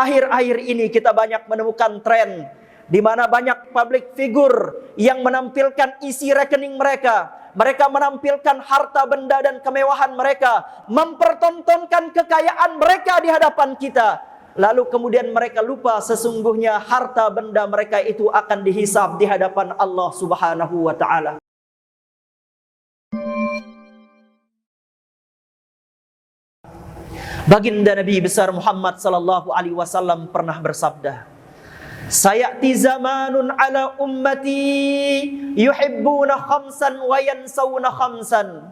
Akhir-akhir ini kita banyak menemukan tren di mana banyak public figure yang menampilkan isi rekening mereka. Mereka menampilkan harta benda dan kemewahan mereka, mempertontonkan kekayaan mereka di hadapan kita. Lalu kemudian mereka lupa sesungguhnya harta benda mereka itu akan dihisab di hadapan Allah Subhanahu wa taala. Baginda Nabi besar Muhammad sallallahu alaihi wasallam pernah bersabda, "Sayati zamanun ala ummati yuhibbuna khamsan wa yansawna khamsan."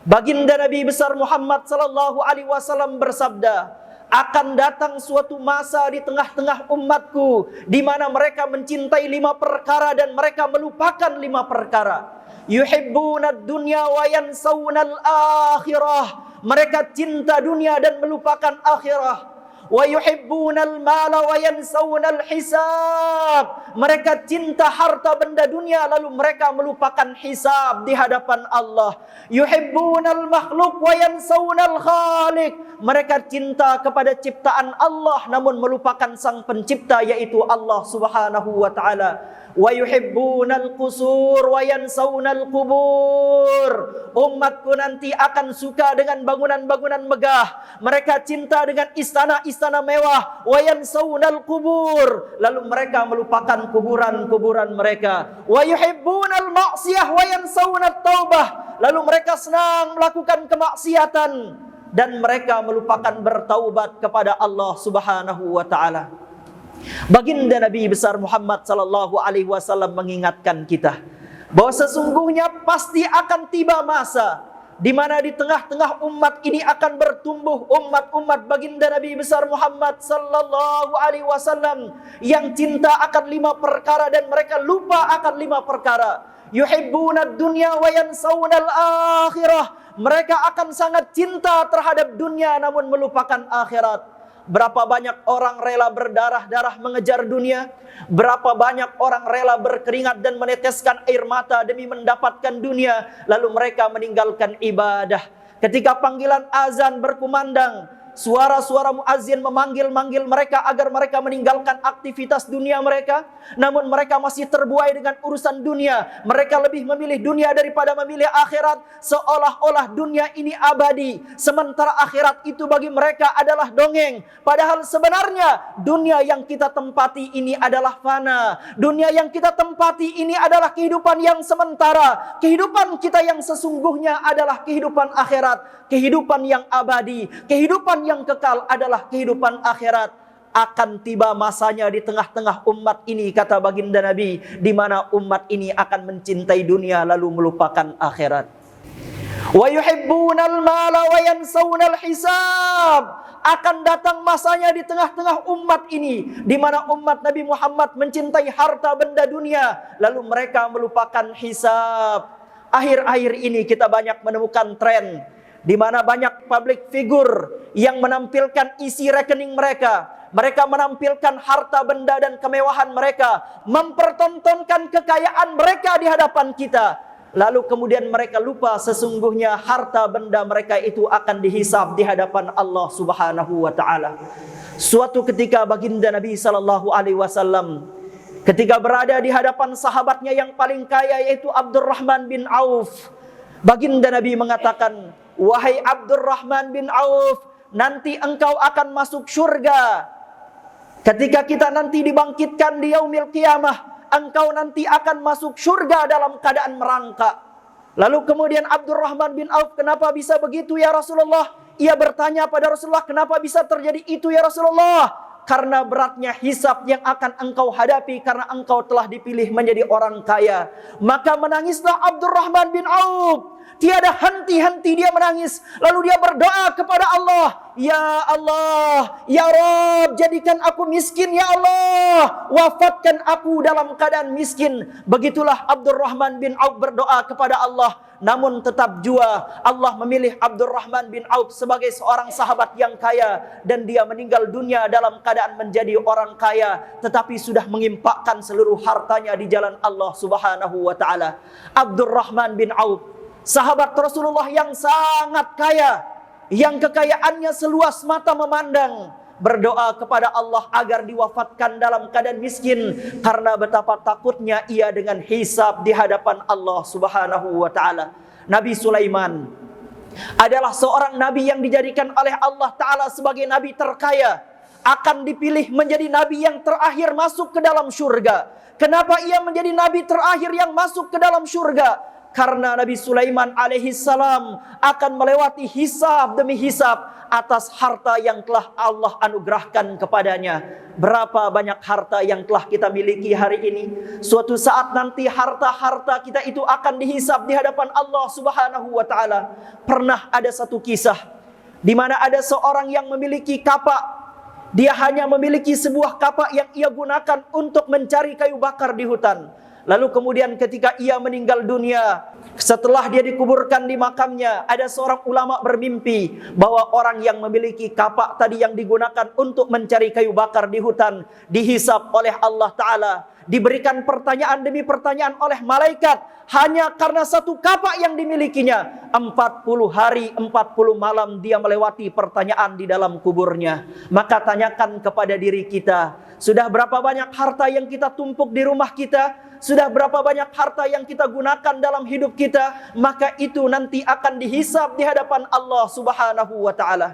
Baginda Nabi besar Muhammad sallallahu alaihi wasallam bersabda, akan datang suatu masa di tengah-tengah umatku di mana mereka mencintai 5 perkara dan mereka melupakan 5 perkara. Yuhibbuna dunya wa yansawna al-akhirah. Mereka cinta dunia dan melupakan akhirah. Wa yuhibbunal mala wa yansawunal hisab. Mereka cinta harta benda dunia lalu mereka melupakan hisab di hadapan Allah. Yuhibbunal makhluk wa yansawunal khaliq. Mereka cinta kepada ciptaan Allah namun melupakan sang pencipta yaitu Allah Subhanahu wa taala. Wa yuhibbunal qusur wa yansawunal qubur. Umatku nanti akan suka dengan bangunan-bangunan megah. Mereka cinta dengan istana-istana mewah. Wa yansawunal qubur. Lalu mereka melupakan kuburan-kuburan mereka. Wa yuhibbunal ma'siyah wa yansawunat taubah. Lalu mereka senang melakukan kemaksiatan dan mereka melupakan bertaubat kepada Allah Subhanahu wa taala. Baginda Nabi besar Muhammad sallallahu alaihi wasallam mengingatkan kita bahwa sesungguhnya pasti akan tiba masa di mana di tengah-tengah umat ini akan bertumbuh umat-umat baginda Nabi besar Muhammad sallallahu alaihi wasallam yang cinta akan 5 perkara dan mereka lupa akan 5 perkara. Yuhibbunad dunya wa yansawunal akhirah. Mereka akan sangat cinta terhadap dunia namun melupakan akhirat. Berapa banyak orang rela berdarah-darah mengejar dunia? Berapa banyak orang rela berkeringat dan meneteskan air mata demi mendapatkan dunia? Lalu mereka meninggalkan ibadah. Ketika panggilan azan berkumandang, suara-suara muazzin memanggil-manggil mereka agar mereka meninggalkan aktivitas dunia mereka. Namun mereka masih terbuai dengan urusan dunia. Mereka lebih memilih dunia daripada memilih akhirat. Seolah-olah dunia ini abadi, sementara akhirat itu bagi mereka adalah dongeng. Padahal sebenarnya dunia yang kita tempati ini adalah fana. Dunia yang kita tempati ini adalah kehidupan yang sementara. Kehidupan kita yang sesungguhnya adalah kehidupan akhirat. Kehidupan yang abadi, kehidupan yang kekal adalah kehidupan akhirat. Akan tiba masanya di tengah-tengah umat ini, kata baginda Nabi, di mana umat ini akan mencintai dunia lalu melupakan akhirat. Wa yuhibbunal mala wa yansawunal hisab. Akan datang masanya di tengah-tengah umat ini di mana umat Nabi Muhammad mencintai harta benda dunia lalu mereka melupakan hisab. Akhir-akhir ini kita banyak menemukan tren di mana banyak public figure yang menampilkan isi rekening mereka. Mereka menampilkan harta benda dan kemewahan mereka, mempertontonkan kekayaan mereka di hadapan kita. Lalu kemudian mereka lupa sesungguhnya harta benda mereka itu akan dihisab di hadapan Allah Subhanahu wa taala. Suatu ketika baginda Nabi sallallahu alaihi wasallam ketika berada di hadapan sahabatnya yang paling kaya yaitu Abdurrahman bin Auf, baginda Nabi mengatakan, "Wahai Abdurrahman bin Auf, nanti engkau akan masuk surga. Ketika kita nanti dibangkitkan di yaumil qiyamah, engkau nanti akan masuk surga dalam keadaan merangkak." Lalu kemudian Abdurrahman bin Auf, "Kenapa bisa begitu ya Rasulullah?" Ia bertanya pada Rasulullah, "Kenapa bisa terjadi itu ya Rasulullah?" Karena beratnya hisab yang akan engkau hadapi karena engkau telah dipilih menjadi orang kaya. Maka menangislah Abdurrahman bin Auf. Tiada henti-henti dia menangis. Lalu dia berdoa kepada Allah, "Ya Allah, ya Rabb, jadikan aku miskin ya Allah. Wafatkan aku dalam keadaan miskin." Begitulah Abdurrahman bin Auf berdoa kepada Allah. Namun tetap jua Allah memilih Abdurrahman bin Auf sebagai seorang sahabat yang kaya. Dan dia meninggal dunia dalam keadaan menjadi orang kaya, tetapi sudah mengimpakkan seluruh hartanya di jalan Allah Subhanahu wa ta'ala. Abdurrahman bin Auf, sahabat Rasulullah yang sangat kaya, yang kekayaannya seluas mata memandang. berdoa kepada Allah agar diwafatkan dalam keadaan miskin, karena betapa takutnya ia dengan hisab di hadapan Allah Subhanahu wa taala. Nabi Sulaiman adalah seorang nabi yang dijadikan oleh Allah taala sebagai nabi terkaya, akan dipilih menjadi nabi yang terakhir masuk ke dalam surga. Kenapa ia menjadi nabi terakhir yang masuk ke dalam surga? Karena Nabi Sulaiman alaihi salam akan melewati hisab demi hisab atas harta yang telah Allah anugerahkan kepadanya. Berapa banyak harta yang telah kita miliki hari ini? Suatu saat nanti harta-harta kita itu akan dihisab di hadapan Allah Subhanahu wa taala. Pernah ada satu kisah di mana ada seorang yang memiliki kapak. Dia hanya memiliki sebuah kapak yang ia gunakan untuk mencari kayu bakar di hutan. Lalu kemudian ketika ia meninggal dunia, setelah dia dikuburkan di makamnya, ada seorang ulama bermimpi bahwa orang yang memiliki kapak tadi yang digunakan untuk mencari kayu bakar di hutan dihisab oleh Allah Ta'ala, diberikan pertanyaan demi pertanyaan oleh malaikat, hanya karena satu kapak yang dimilikinya. 40 hari 40 malam dia melewati pertanyaan di dalam kuburnya. Maka tanyakan kepada diri kita, sudah berapa banyak harta yang kita tumpuk di rumah kita? Sudah berapa banyak harta yang kita gunakan dalam hidup kita? Maka itu nanti akan dihisab di hadapan Allah Subhanahu wa taala.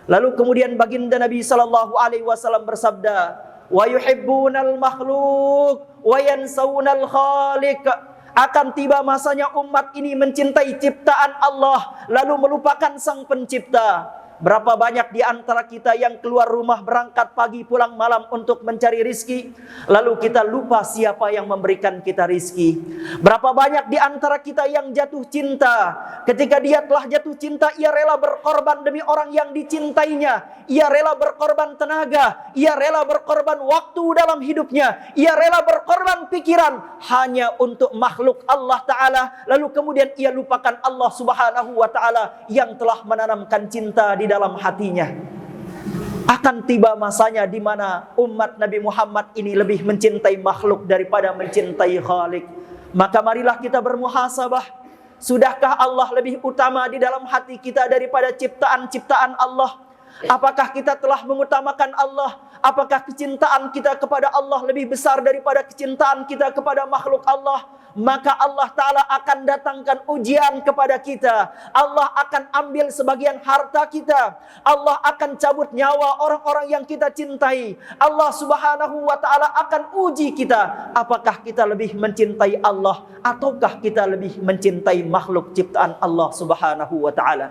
Lalu kemudian baginda Nabi sallallahu alaihi wasallam bersabda, "Wa yuhibbunal makhluq wa yansawunal khaliq." Akan tiba masanya umat ini mencintai ciptaan Allah lalu melupakan Sang Pencipta. Berapa banyak di antara kita yang keluar rumah berangkat pagi pulang malam untuk mencari rizki, lalu kita lupa siapa yang memberikan kita rizki. Berapa banyak di antara kita yang jatuh cinta, ketika dia telah jatuh cinta ia rela berkorban demi orang yang dicintainya. Ia rela berkorban tenaga, ia rela berkorban waktu dalam hidupnya, ia rela berkorban pikiran hanya untuk makhluk Allah Ta'ala. Lalu kemudian ia lupakan Allah Subhanahu wa Ta'ala yang telah menanamkan cinta di dalam hatinya. Akan tiba masanya di mana umat Nabi Muhammad ini lebih mencintai makhluk daripada mencintai Khalik. Maka marilah kita bermuhasabah. Sudahkah Allah lebih utama di dalam hati kita daripada ciptaan-ciptaan Allah? Apakah kita telah mengutamakan Allah? Apakah kecintaan kita kepada Allah lebih besar daripada kecintaan kita kepada makhluk Allah? Maka Allah Ta'ala akan datangkan ujian kepada kita. Allah akan ambil sebagian harta kita. Allah akan cabut nyawa orang-orang yang kita cintai. Allah Subhanahu wa Ta'ala akan uji kita. Apakah kita lebih mencintai Allah ataukah kita lebih mencintai makhluk ciptaan Allah Subhanahu wa Ta'ala?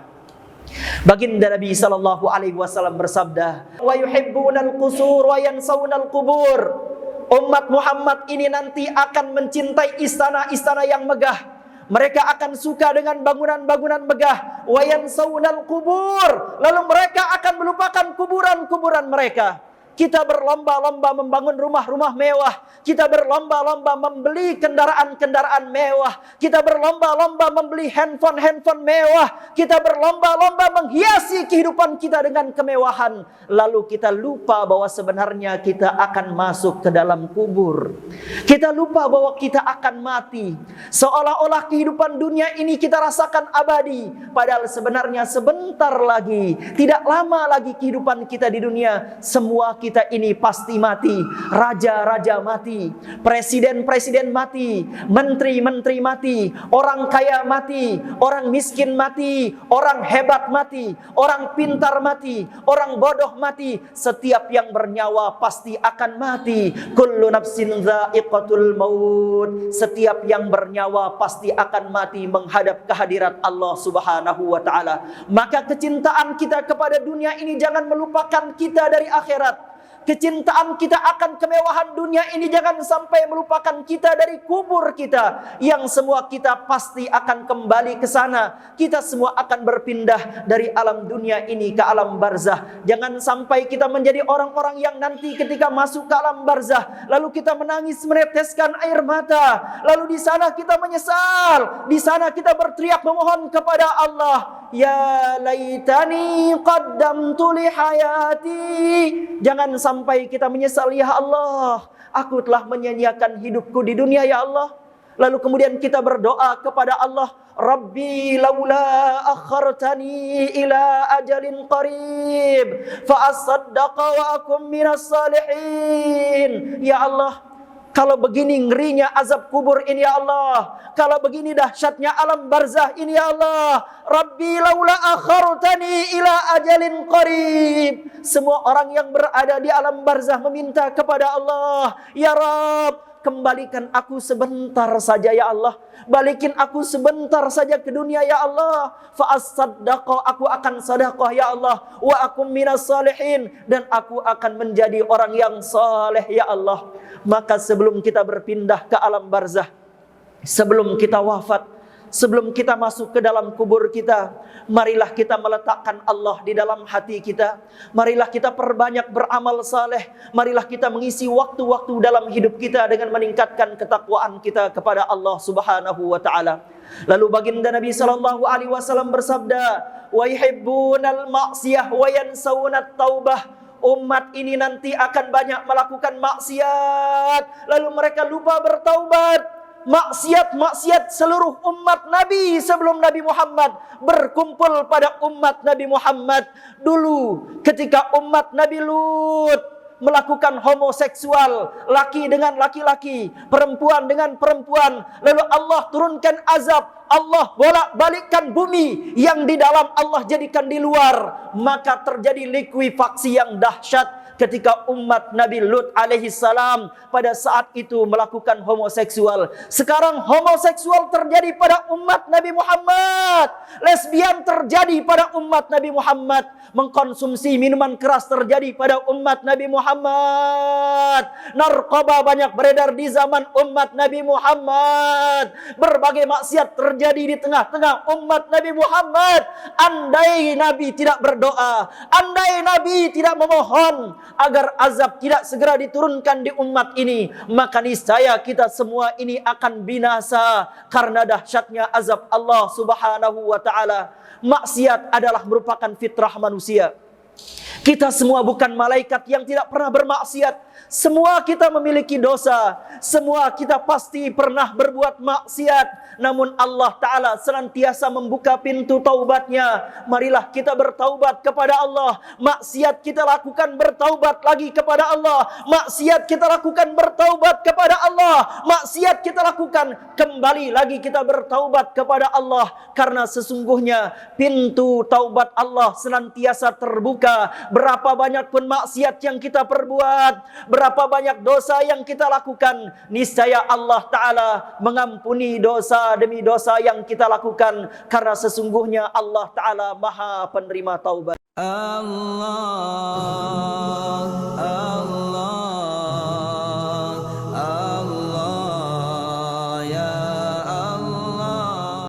Baginda Nabi sallallahu alaihi wasallam bersabda, "Wa yuhibbunal qusur wa yansawunal qubur." Umat Muhammad ini nanti akan mencintai istana-istana yang megah. Mereka akan suka dengan bangunan-bangunan megah. Wa yansawunal qubur. Lalu mereka akan melupakan kuburan-kuburan mereka. Kita berlomba-lomba membangun rumah-rumah mewah. Kita berlomba-lomba membeli kendaraan-kendaraan mewah. Kita berlomba-lomba membeli handphone-handphone mewah. Kita berlomba-lomba menghiasi kehidupan kita dengan kemewahan. Lalu kita lupa bahwa sebenarnya kita akan masuk ke dalam kubur. Kita lupa bahwa kita akan mati. Seolah-olah kehidupan dunia ini kita rasakan abadi. Padahal sebenarnya sebentar lagi, tidak lama lagi kehidupan kita di dunia. Semua kita ini pasti mati. Raja-raja mati, presiden-presiden mati, menteri-menteri mati, orang kaya mati, orang miskin mati, orang hebat mati, orang pintar mati, orang bodoh mati. Setiap yang bernyawa pasti akan mati. Kullu nafsin dha'iqatul maut. Setiap yang bernyawa pasti akan mati menghadap kehadirat Allah Subhanahu wa Ta'ala. Maka kecintaan kita kepada dunia ini jangan melupakan kita dari akhirat. Kecintaan kita akan kemewahan dunia ini jangan sampai melupakan kita dari kubur kita, yang semua kita pasti akan kembali ke sana. Kita semua akan berpindah dari alam dunia ini ke alam barzah. Jangan sampai kita menjadi orang-orang yang nanti ketika masuk ke alam barzah lalu kita menangis meneteskan air mata. Lalu di sana kita menyesal, di sana kita berteriak memohon kepada Allah, ya laitani qaddamtu li hayati. Jangan sampai kita menyesal, ya Allah, aku telah menyia-nyiakan hidupku di dunia ya Allah. Lalu kemudian kita berdoa kepada Allah, Rabbi laula akhartani ila ajalin qarib fa asaddaqa wa akum minas salihin. Ya Allah, kalau begini ngerinya azab kubur ini ya Allah, kalau begini dahsyatnya alam barzah ini ya Allah, Rabbi laula akhartani ila ajalin qarib. Semua orang yang berada di alam barzah meminta kepada Allah, ya Rabb, kembalikan aku sebentar saja ya Allah, balikin aku sebentar saja ke dunia ya Allah. Fa as-saddaqa, aku akan sedekah ya Allah, wa akum minas salihin, dan aku akan menjadi orang yang saleh ya Allah. Maka sebelum kita berpindah ke alam barzah, sebelum kita wafat, sebelum kita masuk ke dalam kubur kita, marilah kita meletakkan Allah di dalam hati kita. Marilah kita perbanyak beramal saleh. Marilah kita mengisi waktu-waktu dalam hidup kita dengan meningkatkan ketakwaan kita kepada Allah Subhanahu wa taala. Lalu baginda Nabi sallallahu alaihi wasallam bersabda, "Wa yuhibbunal ma'siyah wa yansawunat taubah." Umat ini nanti akan banyak melakukan maksiat, lalu mereka lupa bertaubat. Maksiat-maksiat seluruh umat Nabi sebelum Nabi Muhammad berkumpul pada umat Nabi Muhammad. Dulu ketika umat Nabi Lut melakukan homoseksual, laki dengan laki-laki, perempuan dengan perempuan, lalu Allah turunkan azab, Allah bolak-balikkan bumi, yang di dalam Allah jadikan di luar, maka terjadi likuifaksi yang dahsyat ketika umat Nabi Lut alaihi salam pada saat itu melakukan homoseksual. Sekarang homoseksual terjadi pada umat Nabi Muhammad, lesbian terjadi pada umat Nabi Muhammad, mengkonsumsi minuman keras terjadi pada umat Nabi Muhammad, narkoba banyak beredar di zaman umat Nabi Muhammad, berbagai maksiat terjadi di tengah-tengah umat Nabi Muhammad. Andai Nabi tidak berdoa, andai Nabi tidak memohon agar azab tidak segera diturunkan di umat ini, maka niscaya kita semua ini akan binasa karena dahsyatnya azab Allah Subhanahu wa taala. Maksiat adalah merupakan fitrah manusia. Kita semua bukan malaikat yang tidak pernah bermaksiat. Semua kita memiliki dosa. Semua kita pasti pernah berbuat maksiat. Namun Allah Ta'ala senantiasa membuka pintu taubatnya. Marilah kita bertaubat kepada Allah. Maksiat kita lakukan, bertaubat lagi kepada Allah. Maksiat kita lakukan, bertaubat kepada Allah. Maksiat kita lakukan, kembali lagi kita bertaubat kepada Allah. Karena sesungguhnya pintu taubat Allah senantiasa terbuka. Berapa banyak pun maksiat yang kita perbuat, berapa banyak dosa yang kita lakukan, niscaya Allah Ta'ala mengampuni dosa demi dosa yang kita lakukan, karena sesungguhnya Allah Ta'ala Maha Penerima Taubat. Allah